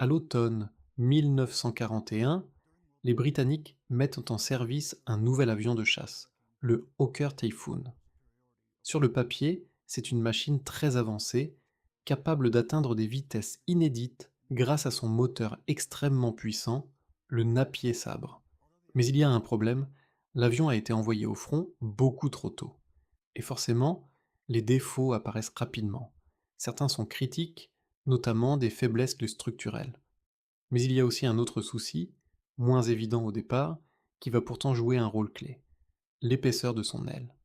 À l'automne 1941, les Britanniques mettent en service un nouvel avion de chasse, le Hawker Typhoon. Sur le papier, c'est une machine très avancée, capable d'atteindre des vitesses inédites grâce à son moteur extrêmement puissant, le Napier Sabre. Mais il y a un problème, l'avion a été envoyé au front beaucoup trop tôt. Et forcément, les défauts apparaissent rapidement. Certains sont critiques, notamment des faiblesses structurelles. Mais il y a aussi un autre souci, moins évident au départ, qui va pourtant jouer un rôle clé, l'épaisseur de son aile.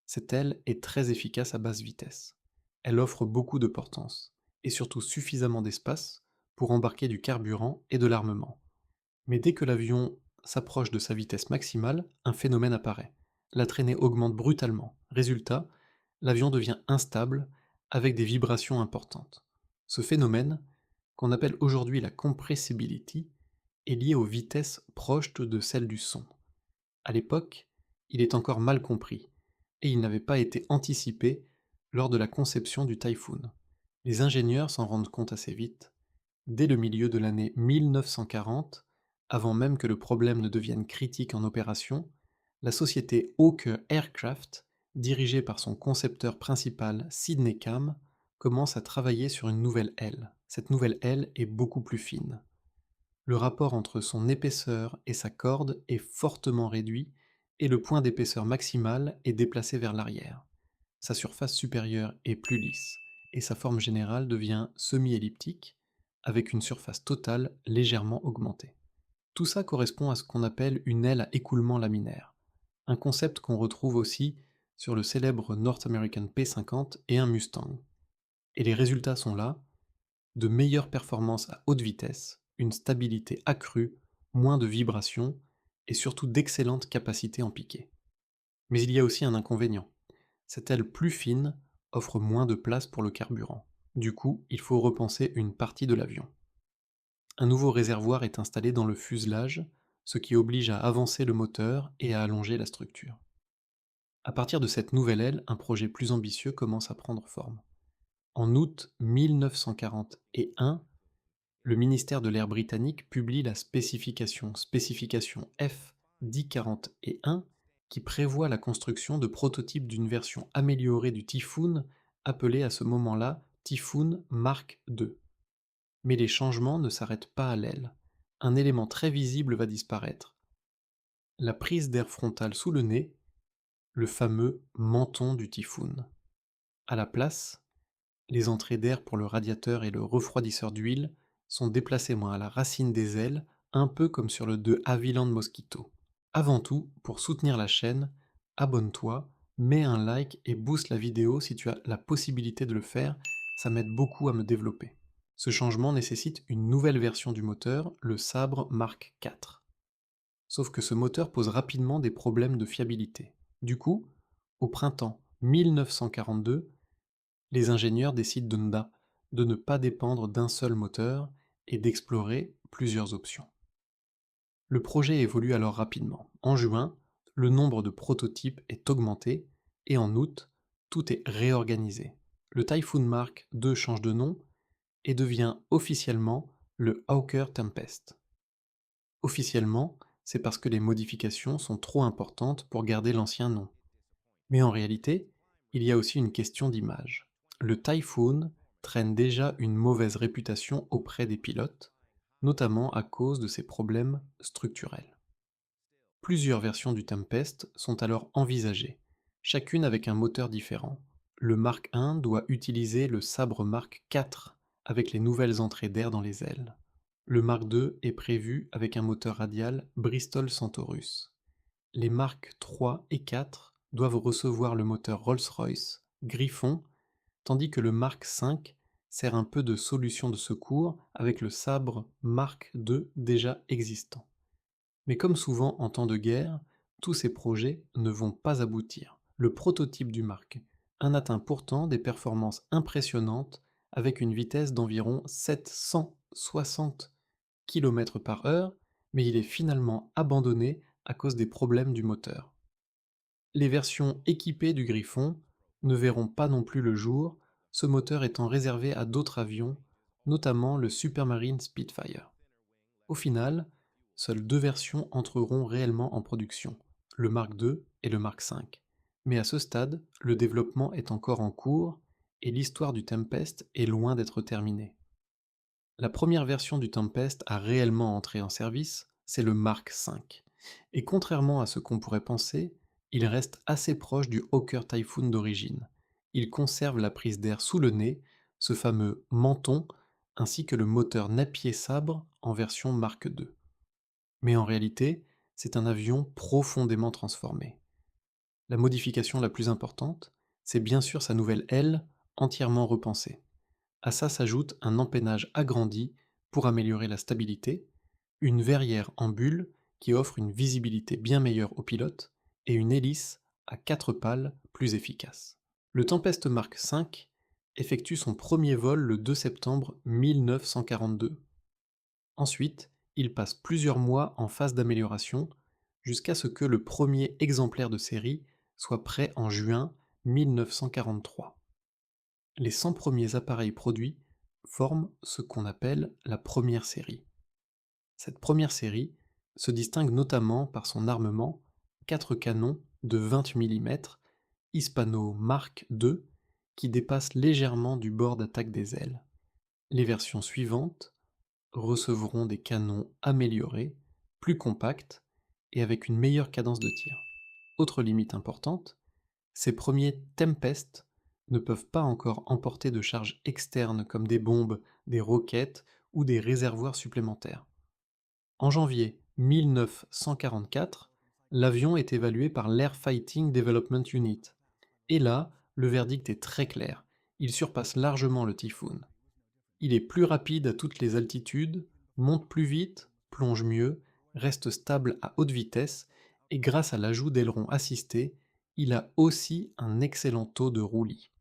Cette aile est très efficace à basse vitesse. Elle offre beaucoup de portance, et surtout suffisamment d'espace pour embarquer du carburant et de l'armement. Mais dès que l'avion s'approche de sa vitesse maximale, un phénomène apparaît. La traînée augmente brutalement. Résultat, l'avion devient instable, avec des vibrations importantes. Ce phénomène, qu'on appelle aujourd'hui la compressibility, est lié aux vitesses proches de celles du son. À l'époque, il est encore mal compris, et il n'avait pas été anticipé lors de la conception du Typhoon. Les ingénieurs s'en rendent compte assez vite, dès le milieu de l'année 1940, avant même que le problème ne devienne critique en opération, la société Hawker Aircraft, dirigée par son concepteur principal Sidney Cam, commence à travailler sur une nouvelle aile. Cette nouvelle aile est beaucoup plus fine. Le rapport entre son épaisseur et sa corde est fortement réduit et le point d'épaisseur maximale est déplacé vers l'arrière. Sa surface supérieure est plus lisse et sa forme générale devient semi-elliptique avec une surface totale légèrement augmentée. Tout ça correspond à ce qu'on appelle une aile à écoulement laminaire, un concept qu'on retrouve aussi sur le célèbre North American P-50 et un Mustang. Et les résultats sont là, de meilleures performances à haute vitesse, une stabilité accrue, moins de vibrations et surtout d'excellentes capacités en piqué. Mais il y a aussi un inconvénient. Cette aile plus fine offre moins de place pour le carburant. Du coup, il faut repenser une partie de l'avion. Un nouveau réservoir est installé dans le fuselage, ce qui oblige à avancer le moteur et à allonger la structure. À partir de cette nouvelle aile, un projet plus ambitieux commence à prendre forme. En août 1941, le ministère de l'Air britannique publie la spécification F-1041, qui prévoit la construction de prototypes d'une version améliorée du Typhoon, appelée à ce moment-là Typhoon Mark II. Mais les changements ne s'arrêtent pas à l'aile. Un élément très visible va disparaître. La prise d'air frontale sous le nez, le fameux menton du Typhoon. À la place, les entrées d'air pour le radiateur et le refroidisseur d'huile sont déplacées à la racine des ailes, un peu comme sur le de Havilland Mosquito. Avant tout, pour soutenir la chaîne, abonne-toi, mets un like et booste la vidéo si tu as la possibilité de le faire, ça m'aide beaucoup à me développer. Ce changement nécessite une nouvelle version du moteur, le Sabre Mark IV. Sauf que ce moteur pose rapidement des problèmes de fiabilité. Du coup, au printemps 1942, les ingénieurs décident de ne pas dépendre d'un seul moteur et d'explorer plusieurs options. Le projet évolue alors rapidement. En juin, le nombre de prototypes est augmenté et en août, tout est réorganisé. Le Typhoon Mark II change de nom et devient officiellement le Hawker Tempest. Officiellement, c'est parce que les modifications sont trop importantes pour garder l'ancien nom. Mais en réalité, il y a aussi une question d'image. Le Typhoon traîne déjà une mauvaise réputation auprès des pilotes, notamment à cause de ses problèmes structurels. Plusieurs versions du Tempest sont alors envisagées, chacune avec un moteur différent. Le Mark I doit utiliser le Sabre Mark IV avec les nouvelles entrées d'air dans les ailes. Le Mark II est prévu avec un moteur radial Bristol Centaurus. Les Mark III et IV doivent recevoir le moteur Rolls-Royce Griffon, tandis que le Mark V sert un peu de solution de secours avec le Sabre Mark II déjà existant. Mais comme souvent en temps de guerre, tous ces projets ne vont pas aboutir. Le prototype du Mark I atteint pourtant des performances impressionnantes avec une vitesse d'environ 760 km/h, mais il est finalement abandonné à cause des problèmes du moteur. Les versions équipées du Griffon ne verront pas non plus le jour, ce moteur étant réservé à d'autres avions notamment le Supermarine Spitfire. Au final, seules deux versions entreront réellement en production, le Mark II et le Mark V. Mais à ce stade, le développement est encore en cours et l'histoire du Tempest est loin d'être terminée. La première version du Tempest à réellement entrer en service, c'est le Mark V. Et contrairement à ce qu'on pourrait penser, il reste assez proche du Hawker Typhoon d'origine. Il conserve la prise d'air sous le nez, ce fameux menton, ainsi que le moteur Napier-Sabre en version Mark II. Mais en réalité, c'est un avion profondément transformé. La modification la plus importante, c'est bien sûr sa nouvelle aile, entièrement repensée. À ça s'ajoute un empennage agrandi pour améliorer la stabilité, une verrière en bulle qui offre une visibilité bien meilleure aux pilotes et une hélice à 4 pales plus efficace. Le Tempest Mark V effectue son premier vol le 2 septembre 1942. Ensuite, il passe plusieurs mois en phase d'amélioration jusqu'à ce que le premier exemplaire de série soit prêt en juin 1943. Les 100 premiers appareils produits forment ce qu'on appelle la première série. Cette première série se distingue notamment par son armement, 4 canons de 20 mm Hispano Mark II qui dépassent légèrement du bord d'attaque des ailes. Les versions suivantes recevront des canons améliorés, plus compacts et avec une meilleure cadence de tir. Autre limite importante, ces premiers Tempest ne peuvent pas encore emporter de charges externes comme des bombes, des roquettes ou des réservoirs supplémentaires. En janvier 1944, l'avion est évalué par l'Air Fighting Development Unit. Et là, le verdict est très clair. Il surpasse largement le Typhoon. Il est plus rapide à toutes les altitudes, monte plus vite, plonge mieux, reste stable à haute vitesse, et grâce à l'ajout d'ailerons assistés, il a aussi un excellent taux de roulis.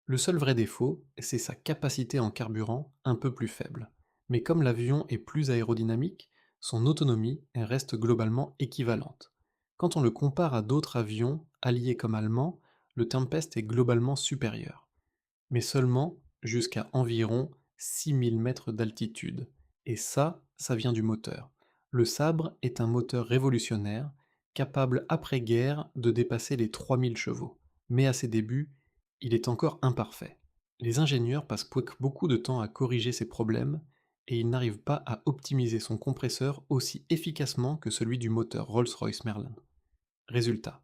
Le seul vrai défaut, c'est sa capacité en carburant un peu plus faible. Mais comme l'avion est plus aérodynamique, son autonomie reste globalement équivalente. Quand on le compare à d'autres avions, alliés comme allemands, le Tempest est globalement supérieur. Mais seulement jusqu'à environ 6000 mètres d'altitude. Et ça vient du moteur. Le Sabre est un moteur révolutionnaire, capable après-guerre de dépasser les 3000 chevaux. Mais à ses débuts, il est encore imparfait. Les ingénieurs passent beaucoup de temps à corriger ces problèmes, et ils n'arrivent pas à optimiser son compresseur aussi efficacement que celui du moteur Rolls-Royce Merlin. Résultat,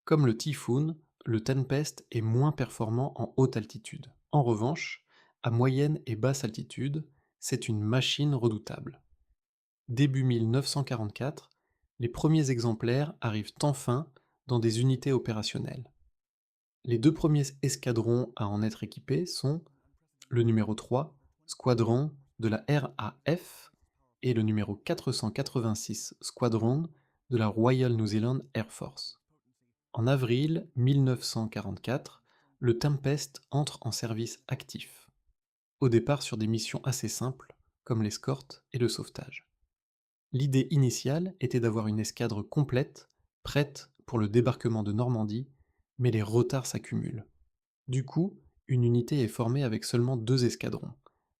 comme le Typhoon, le Tempest est moins performant en haute altitude. En revanche, à moyenne et basse altitude, c'est une machine redoutable. Début 1944, les premiers exemplaires arrivent enfin dans des unités opérationnelles. Les deux premiers escadrons à en être équipés sont le numéro 3, squadron de la RAF, et le numéro 486, squadron de la Royal New Zealand Air Force. En avril 1944, le Tempest entre en service actif, au départ sur des missions assez simples, comme l'escorte et le sauvetage. L'idée initiale était d'avoir une escadre complète, prête pour le débarquement de Normandie, mais les retards s'accumulent. Du coup, une unité est formée avec seulement 2 escadrons.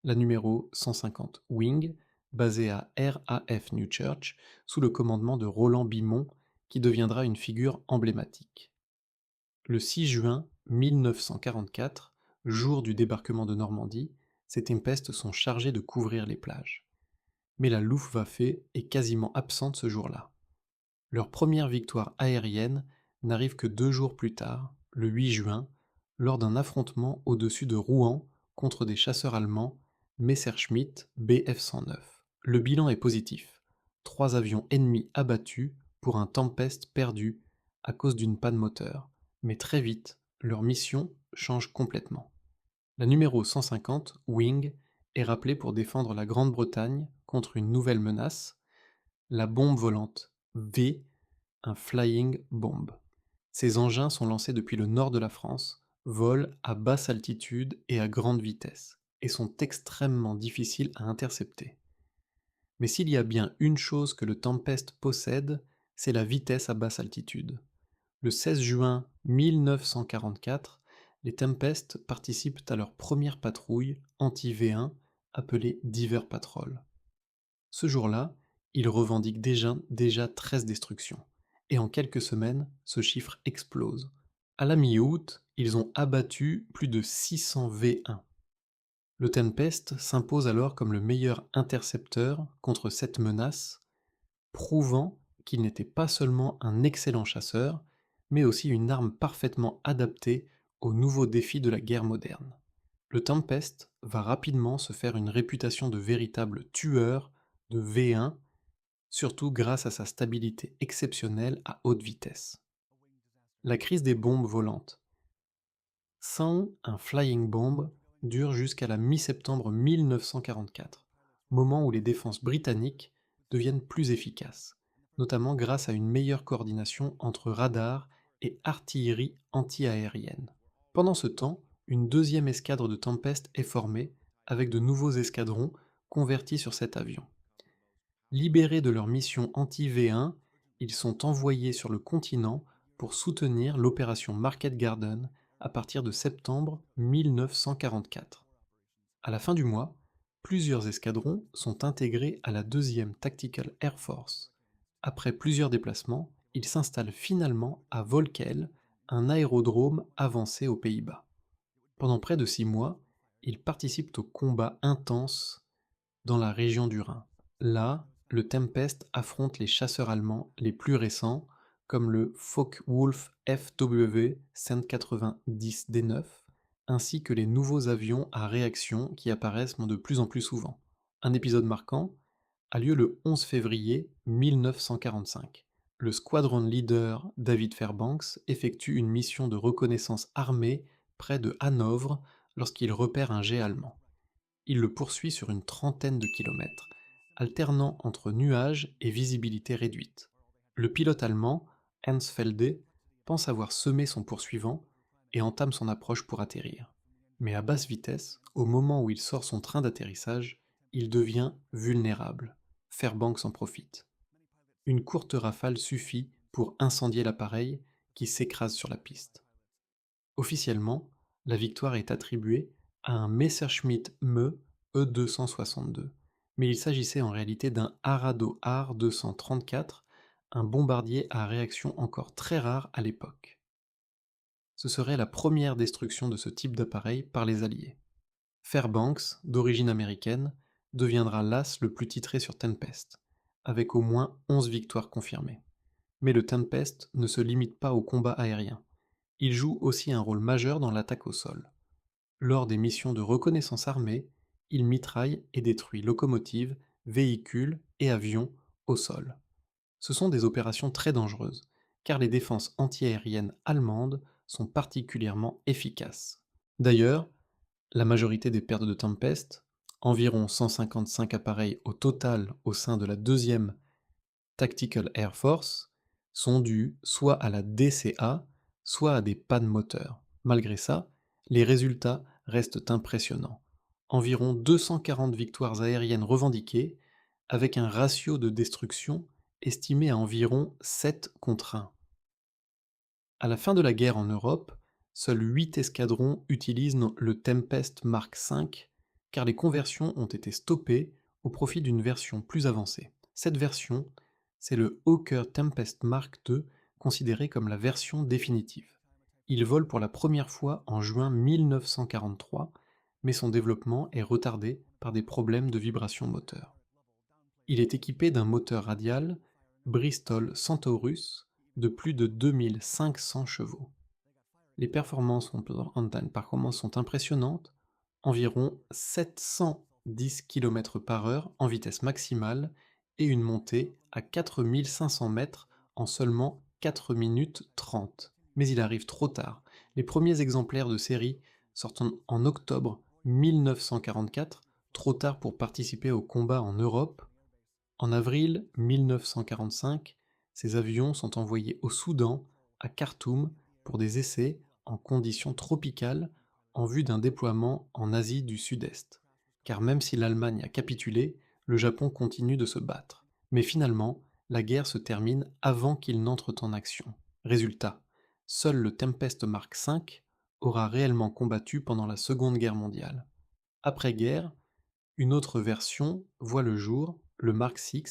La numéro 150 Wing, basée à RAF Newchurch, sous le commandement de Roland Bimont, qui deviendra une figure emblématique. Le 6 juin 1944, jour du débarquement de Normandie, ces Tempest sont chargés de couvrir les plages. Mais la Luftwaffe est quasiment absente ce jour-là. Leur première victoire aérienne n'arrive que 2 jours plus tard, le 8 juin, lors d'un affrontement au-dessus de Rouen contre des chasseurs allemands, Messerschmitt Bf-109. Le bilan est positif. 3 avions ennemis abattus pour un Tempest perdu à cause d'une panne moteur. Mais très vite, leur mission change complètement. La numéro 150, Wing, est rappelée pour défendre la Grande-Bretagne contre une nouvelle menace, la bombe volante V, un flying bomb. Ces engins sont lancés depuis le nord de la France, volent à basse altitude et à grande vitesse, et sont extrêmement difficiles à intercepter. Mais s'il y a bien une chose que le Tempest possède, c'est la vitesse à basse altitude. Le 16 juin 1944, les Tempest participent à leur première patrouille anti-V1 appelée Diver Patrol. Ce jour-là, ils revendiquent déjà 13 destructions. Et en quelques semaines, ce chiffre explose. À la mi-août, ils ont abattu plus de 600 V1. Le Tempest s'impose alors comme le meilleur intercepteur contre cette menace, prouvant qu'il n'était pas seulement un excellent chasseur, mais aussi une arme parfaitement adaptée aux nouveaux défis de la guerre moderne. Le Tempest va rapidement se faire une réputation de véritable tueur de V1, surtout grâce à sa stabilité exceptionnelle à haute vitesse. La crise des bombes volantes. Sans un flying bomb dure jusqu'à la mi-septembre 1944, moment où les défenses britanniques deviennent plus efficaces, notamment grâce à une meilleure coordination entre radars et artillerie anti-aérienne. Pendant ce temps, une deuxième escadre de Tempest est formée, avec de nouveaux escadrons convertis sur cet avion. Libérés de leur mission anti-V1, ils sont envoyés sur le continent pour soutenir l'opération Market Garden à partir de septembre 1944. À la fin du mois, plusieurs escadrons sont intégrés à la 2e Tactical Air Force. Après plusieurs déplacements, ils s'installent finalement à Volkel, un aérodrome avancé aux Pays-Bas. Pendant près de 6 mois, ils participent aux combats intenses dans la région du Rhin. Là, le Tempest affronte les chasseurs allemands les plus récents, comme le Focke-Wulf FW 190D9, ainsi que les nouveaux avions à réaction qui apparaissent de plus en plus souvent. Un épisode marquant a lieu le 11 février 1945. Le squadron leader David Fairbanks effectue une mission de reconnaissance armée près de Hanovre lorsqu'il repère un jet allemand. Il le poursuit sur une trentaine de kilomètres, alternant entre nuages et visibilité réduite. Le pilote allemand, Hans Felde, pense avoir semé son poursuivant et entame son approche pour atterrir. Mais à basse vitesse, au moment où il sort son train d'atterrissage, il devient vulnérable. Fairbanks en profite. Une courte rafale suffit pour incendier l'appareil qui s'écrase sur la piste. Officiellement, la victoire est attribuée à un Messerschmitt Me E262, mais il s'agissait en réalité d'un Arado AR 234, un bombardier à réaction encore très rare à l'époque. Ce serait la première destruction de ce type d'appareil par les Alliés. Fairbanks, d'origine américaine, deviendra l'as le plus titré sur Tempest, avec au moins 11 victoires confirmées. Mais le Tempest ne se limite pas au combat aérien. Il joue aussi un rôle majeur dans l'attaque au sol. Lors des missions de reconnaissance armée, il mitraille et détruit locomotives, véhicules et avions au sol. Ce sont des opérations très dangereuses, car les défenses antiaériennes allemandes sont particulièrement efficaces. D'ailleurs, la majorité des pertes de Tempest, environ 155 appareils au total au sein de la 2e Tactical Air Force, sont dues soit à la DCA, soit à des pannes moteurs. Malgré ça, les résultats restent impressionnants. Environ 240 victoires aériennes revendiquées, avec un ratio de destruction estimé à environ 7 contre 1. À la fin de la guerre en Europe, seuls 8 escadrons utilisent le Tempest Mark V, car les conversions ont été stoppées au profit d'une version plus avancée. Cette version, c'est le Hawker Tempest Mark II, considéré comme la version définitive. Il vole pour la première fois en juin 1943, mais son développement est retardé par des problèmes de vibration moteur. Il est équipé d'un moteur radial Bristol Centaurus de plus de 2500 chevaux. Les performances sont impressionnantes, environ 710 km/h en vitesse maximale et une montée à 4500 mètres en seulement 4 minutes 30. Mais il arrive trop tard. Les premiers exemplaires de série sortent en octobre 1944, trop tard pour participer au combat en Europe. En avril 1945, ces avions sont envoyés au Soudan, à Khartoum, pour des essais en conditions tropicales en vue d'un déploiement en Asie du Sud-Est. Car même si l'Allemagne a capitulé, le Japon continue de se battre. Mais finalement, la guerre se termine avant qu'il n'entre en action. Résultat, seul le Tempest Mark V, aura réellement combattu pendant la Seconde Guerre mondiale. Après-guerre, une autre version voit le jour, le Mark VI,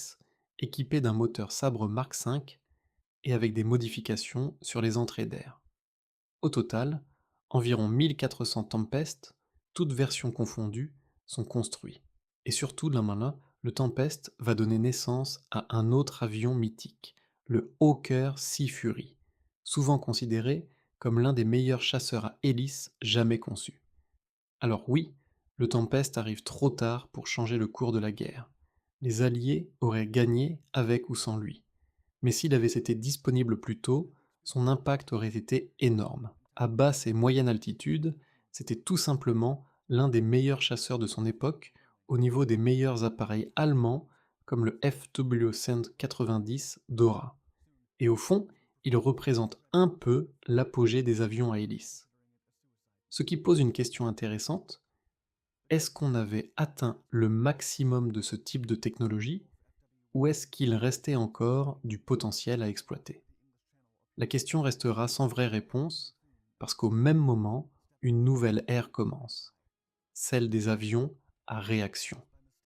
équipé d'un moteur Sabre Mark V et avec des modifications sur les entrées d'air. Au total, environ 1400 Tempest, toutes versions confondues, sont construits. Et surtout, là maintenant, le Tempest va donner naissance à un autre avion mythique, le Hawker Sea Fury, souvent considéré comme l'un des meilleurs chasseurs à hélice jamais conçus. Alors oui, le Tempest arrive trop tard pour changer le cours de la guerre. Les Alliés auraient gagné avec ou sans lui. Mais s'il avait été disponible plus tôt, son impact aurait été énorme. À basse et moyenne altitude, c'était tout simplement l'un des meilleurs chasseurs de son époque, au niveau des meilleurs appareils allemands, comme le FW-190 90 Dora. Et au fond, il représente un peu l'apogée des avions à hélice. Ce qui pose une question intéressante: est-ce qu'on avait atteint le maximum de ce type de technologie, ou est-ce qu'il restait encore du potentiel à exploiter? La question restera sans vraie réponse, parce qu'au même moment, une nouvelle ère commence, celle des avions à réaction.